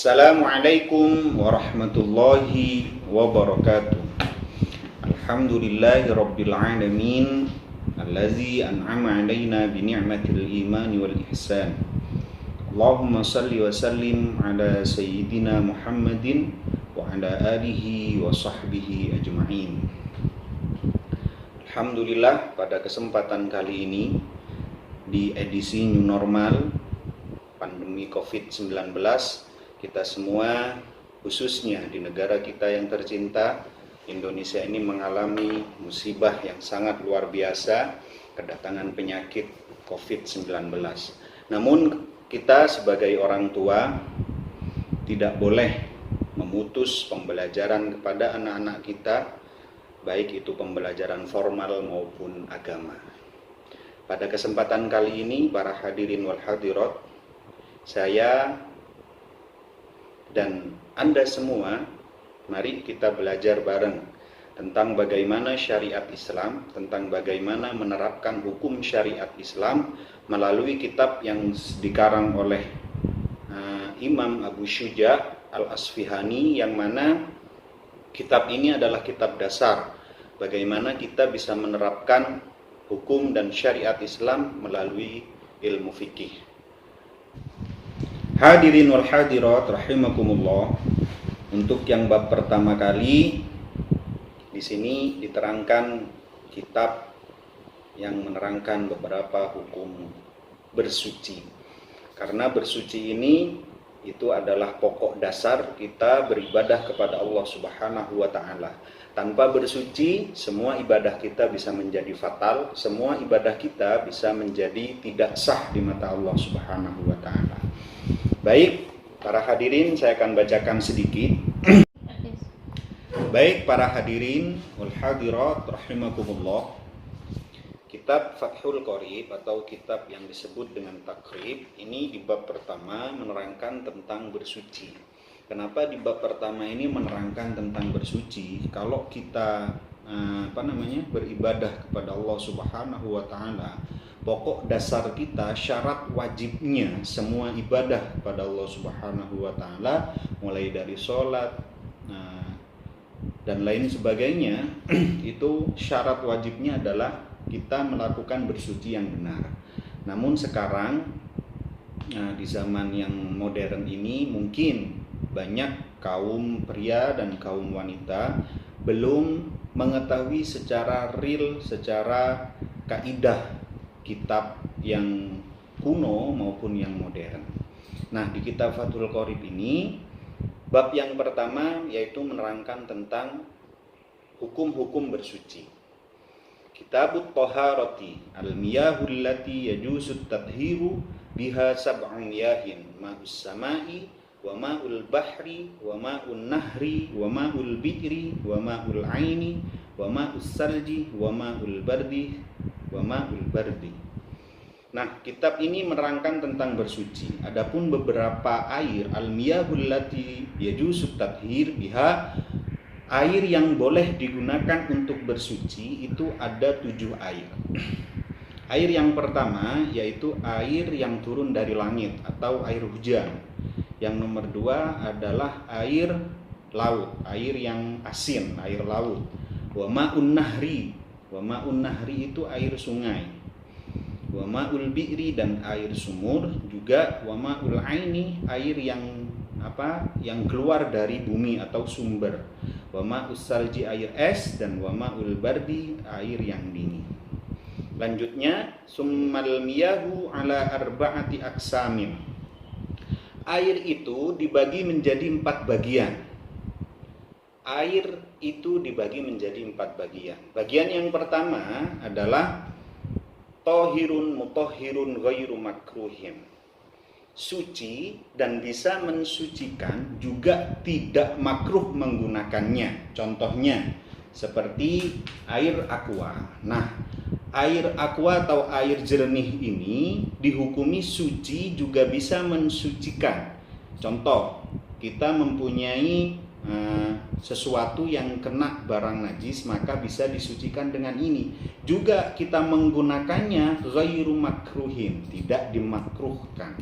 Assalamualaikum warahmatullahi wabarakatuh. Alhamdulillahi rabbil alamin allazi an'ama alaina bi ni'matil imani wal ihsan. Allahumma salli wa sallim ala sayyidina Muhammadin wa ala alihi wa sahbihi ajma'in. Alhamdulillah, pada kesempatan kali ini di edisi new normal pandemi COVID-19, kita semua, khususnya di negara kita yang tercinta, Indonesia ini mengalami musibah yang sangat luar biasa, kedatangan penyakit COVID-19. Namun kita sebagai orang tua tidak boleh memutus pembelajaran kepada anak-anak kita, baik itu pembelajaran formal maupun agama. Pada kesempatan kali ini, para hadirin wal hadirat, saya dan Anda semua, mari kita belajar bareng tentang bagaimana syariat Islam, tentang bagaimana menerapkan hukum syariat Islam melalui kitab yang dikarang oleh Imam Abu Syuja Al-Asfihani, yang mana kitab ini adalah kitab dasar bagaimana kita bisa menerapkan hukum dan syariat Islam melalui ilmu fikih. Hadirin wal hadirat rahimakumullah, untuk yang bab pertama kali di sini diterangkan kitab yang menerangkan beberapa hukum bersuci. Karena bersuci ini itu adalah pokok dasar kita beribadah kepada Allah Subhanahu wa taala. Tanpa bersuci, semua ibadah kita bisa menjadi fatal, semua ibadah kita bisa menjadi tidak sah di mata Allah Subhanahu wa taala. Baik, para hadirin, saya akan bacakan sedikit. Baik, para hadirin wal hadirat rahimakumullah, kitab Fathul Qorib atau kitab yang disebut dengan Takrib ini di bab pertama menerangkan tentang bersuci. Kenapa di bab pertama ini menerangkan tentang bersuci? Kalau kita beribadah kepada Allah Subhanahu wa taala, pokok dasar kita, syarat wajibnya semua ibadah kepada Allah Subhanahu wa taala, mulai dari sholat dan lain sebagainya, itu syarat wajibnya adalah kita melakukan bersuci yang benar. Namun sekarang di zaman yang modern ini, mungkin banyak kaum pria dan kaum wanita belum mengetahui secara real, secara kaidah kitab yang kuno maupun yang modern. Nah, di kitab Fathul Qorib ini, bab yang pertama yaitu menerangkan tentang hukum-hukum bersuci. Kitabut Taharati al-miyahul lati yajuzut tadhiru biha sab'un yahin ma'us samai wa ma'ul bahri wa ma'un nahri wa ma'ul bi'ri wa ma'ul aini wa ma'us salji wa ma'ul bardi wa ma'ul bardi. Nah, kitab ini menerangkan tentang bersuci. Adapun beberapa air, al-miyahul lati yajuzut tathhir biha, air yang boleh digunakan untuk bersuci itu ada 7 air. Air yang pertama yaitu air yang turun dari langit atau air hujan. Yang nomor 2 adalah air laut, air yang asin, air laut. Wa ma'un nahri, wa ma'un nahri itu air sungai. Wa ma'ul bi'ri, dan air sumur. Juga wa ma'ul aini, air yang keluar dari bumi atau sumber. Wa ma'us salji, air es, dan wa ma'ul bardi, air yang dingin. Lanjutnya, summal miyahu ala arba'ati aksamin. Air itu dibagi menjadi 4 bagian. Air itu dibagi menjadi 4 bagian. Bagian yang pertama adalah tohirun mutahhirun ghairu makruhin. Suci dan bisa mensucikan, juga tidak makruh menggunakannya. Contohnya seperti air aqua. Nah, air aqua atau air jernih ini dihukumi suci, juga bisa mensucikan. Contoh, kita mempunyai sesuatu yang kena barang najis, maka bisa disucikan dengan ini. Juga kita menggunakannya ghairu makruhin, tidak dimakruhkan.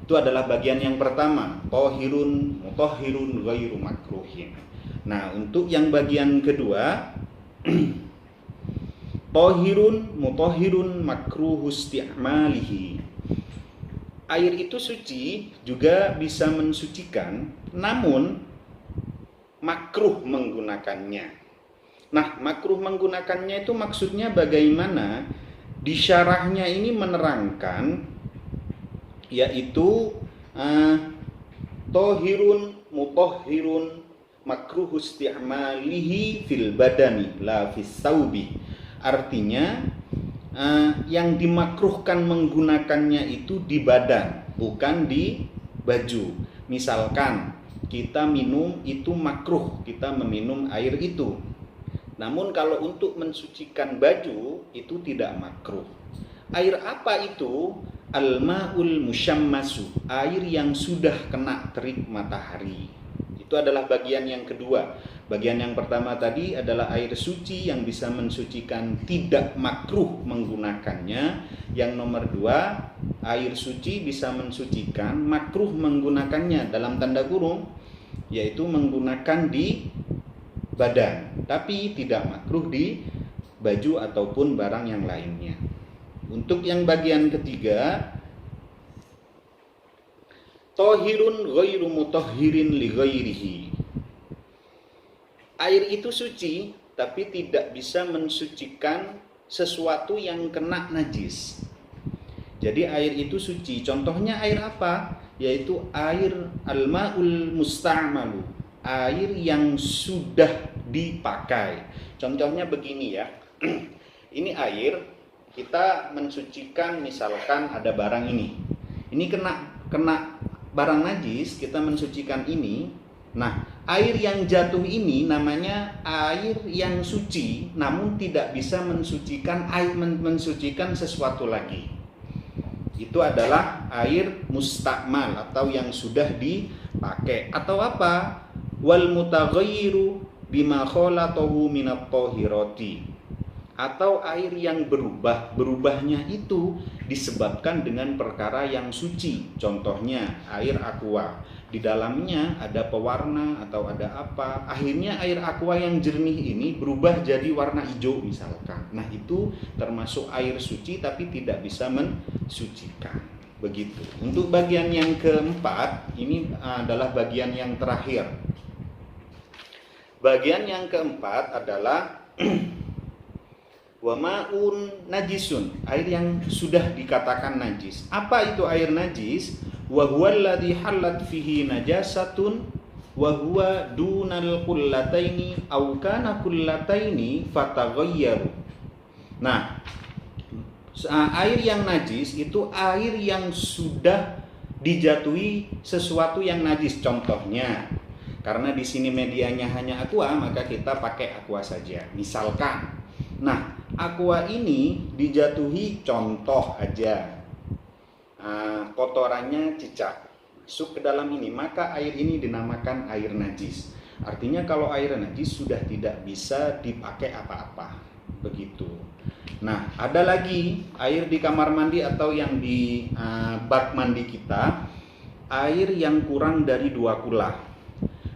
Itu adalah bagian yang pertama, tohirun mutahhirun ghairu makruhin. Nah, untuk yang bagian kedua, tohirun mutahhirun makruh isti'malihi. Air itu suci, juga bisa mensucikan, namun makruh menggunakannya. Nah, makruh menggunakannya itu maksudnya bagaimana? Di syarahnya ini menerangkan, yaitu tohirun mutahhirun makruh isti'malihi fil badani la fis saubi. Artinya yang dimakruhkan menggunakannya itu di badan, bukan di baju. Misalkan kita minum itu makruh, kita meminum air itu. Namun kalau untuk mensucikan baju itu tidak makruh. Air apa itu? Al-ma'ul musyammasu, air yang sudah kena terik matahari. Itu adalah bagian yang kedua. Bagian yang pertama tadi adalah air suci yang bisa mensucikan, tidak makruh menggunakannya. Yang nomor dua, air suci bisa mensucikan, makruh menggunakannya dalam tanda kurung, yaitu menggunakan di badan, tapi tidak makruh di baju ataupun barang yang lainnya. Untuk yang bagian ketiga, tohirun ghairu mutahhirin li ghairihi. Air itu suci, tapi tidak bisa mensucikan sesuatu yang kena najis. Jadi air itu suci. Contohnya air apa? Yaitu air al-ma'ul musta'malu, air yang sudah dipakai. Contohnya begini ya. Ini air, kita mensucikan, misalkan ada barang ini. Ini kena barang najis, kita mensucikan ini. Nah, air yang jatuh ini namanya air yang suci, namun tidak bisa mensucikan sesuatu lagi. Itu adalah air mustakmal atau yang sudah dipakai. Atau apa? Wal mutaghayyiru bima khalatahu minat thahirati. Atau air yang berubahnya itu disebabkan dengan perkara yang suci. Contohnya air aqua, di dalamnya ada pewarna atau ada apa, akhirnya air aqua yang jernih ini berubah jadi warna hijau misalkan. Nah, itu termasuk air suci tapi tidak bisa mensucikan. Begitu. Untuk bagian yang keempat, ini adalah bagian yang terakhir. Bagian yang keempat adalah wa ma'un najisun, air yang sudah dikatakan najis. Apa itu air najis? Wa huwa alladhi halat fihi najasatun wa huwa dunal qullataini aw kana qullataini fataghayyaru. Nah, air yang najis itu air yang sudah dijatuhi sesuatu yang najis. Contohnya, karena di sini medianya hanya aqua, maka kita pakai aqua saja. Misalkan, nah, aqua ini dijatuhi, contoh aja, kotorannya cicak masuk ke dalam ini, maka air ini dinamakan air najis. Artinya kalau air najis sudah tidak bisa dipakai apa-apa. Begitu. Nah, ada lagi air di kamar mandi atau yang di bak mandi kita, air yang kurang dari 2 kula.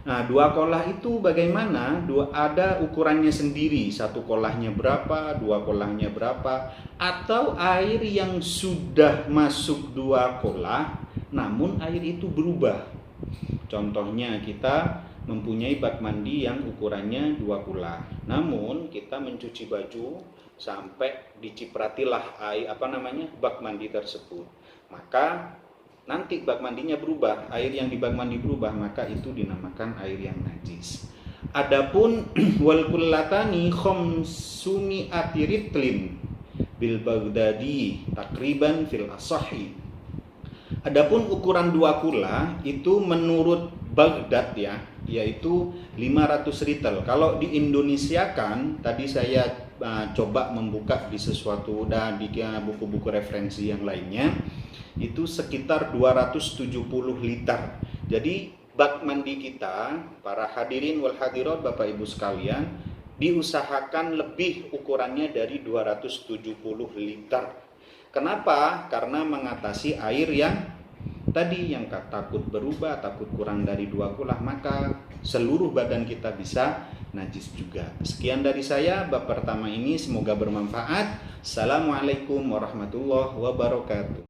Nah, 2 kolah itu bagaimana? Ada ukurannya sendiri. 1 kolahnya berapa, 2 kolahnya berapa. Atau air yang sudah masuk 2 kolah, namun air itu berubah. Contohnya kita mempunyai bak mandi yang ukurannya 2 kula. Namun kita mencuci baju sampai dicipratilah bak mandi tersebut. Maka nanti bak mandinya berubah, air yang di bak mandi berubah, maka itu dinamakan air yang najis. Adapun wal kullatani khamsumi'ati ritlin bil Baghdadi takriban fil asahi. Adapun ukuran 2 kula itu menurut Baghdad ya, yaitu 500 ritel. Kalau di Indonesia kan, tadi saya coba membuka di sesuatu dan di buku-buku referensi yang lainnya, itu sekitar 270 liter. Jadi bak mandi kita, para hadirin wal hadirat Bapak Ibu sekalian, diusahakan lebih ukurannya dari 270 liter. Kenapa? Karena mengatasi air yang tadi yang takut berubah, takut kurang dari 2 kulah, maka seluruh badan kita bisa najis juga. Sekian dari saya bab pertama ini, semoga bermanfaat. Assalamualaikum warahmatullahi wabarakatuh.